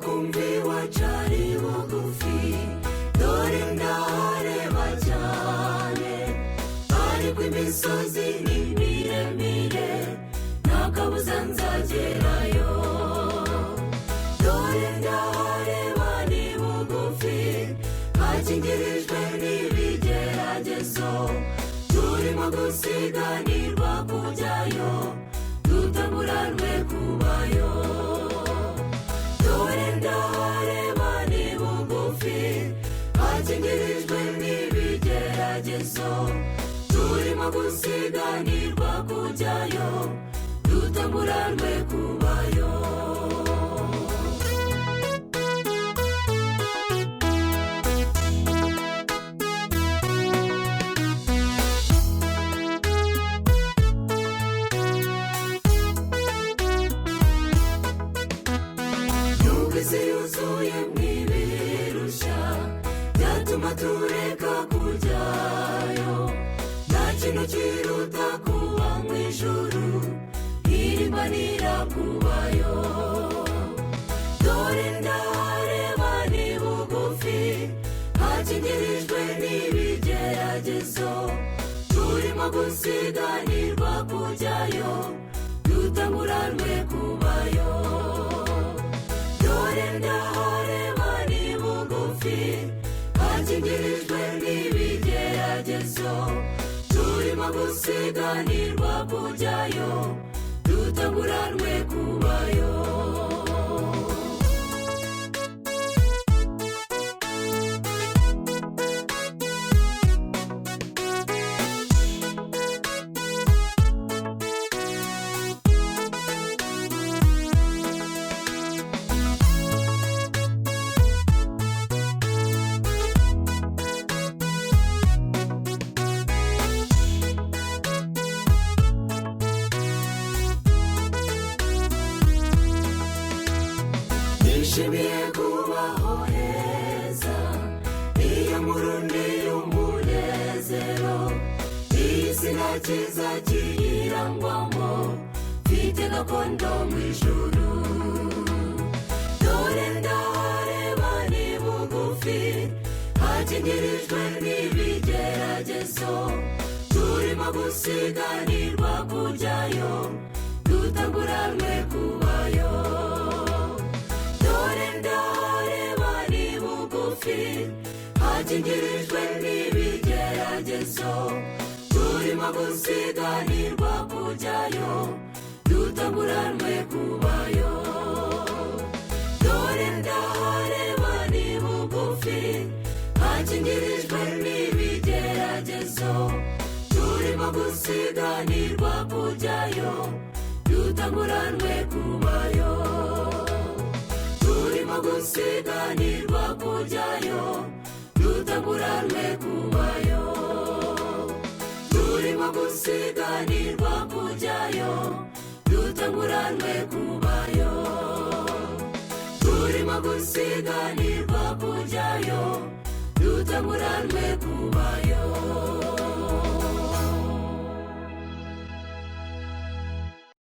kumvi wacari bugufi dore ndareba cyane ariko imisozi ni miremire nta kabuza nzagerayo dore ndareba ni bugufi hakingirijwe n'ibigeragezo turimo gusiganirwa kujyayo dutaburanwe kubayo dore ndareba ni bugufi hakingirijwe n'ibigeragezo turimo gusiganirwa kujyayo dutaburanwe kubayo isi yuzuye mw'ibirushya byatuma tureka kujyayo nta kintu kiruta kuba mu ijuru hirimbanira kubayo dore ndareba ni bugufi hakingirijwe n'ibigeragezo turimo gusiganirwa kujyayo dutaburanwe kubayo dore ndareba ni bugufi hakingirijwe n'ibigeragezo turimo gusiganirwa kujyayo dutaburanwe kubayo nishimiye kubaho heza iyo murundi y'umunezero iyi si nta cyiza kiyirangwamo mfite gakondo mu ijuru dore ndareba ni bugufi hakingirijwe n'ibigeragezo turimo gusiganirwa kujyayo dutaburanwe kubayo dore ndareba ni bugufi hakingirijwe n'ibigeragezo turimo gusiganirwa kujyayo dutaburanwe kubayo dore ndareba ni bugufi hakingirijwe n'ibigeragezo turimo gusiganirwa kujyayo dutaburanwe kubayo turimo gusiganirwa kujyayo dutaburanwe kubayo turimo gusiganirwa kujyayo dutaburanwe kubayo turimo gusiganirwa kujyayo dutaburanwe kubayo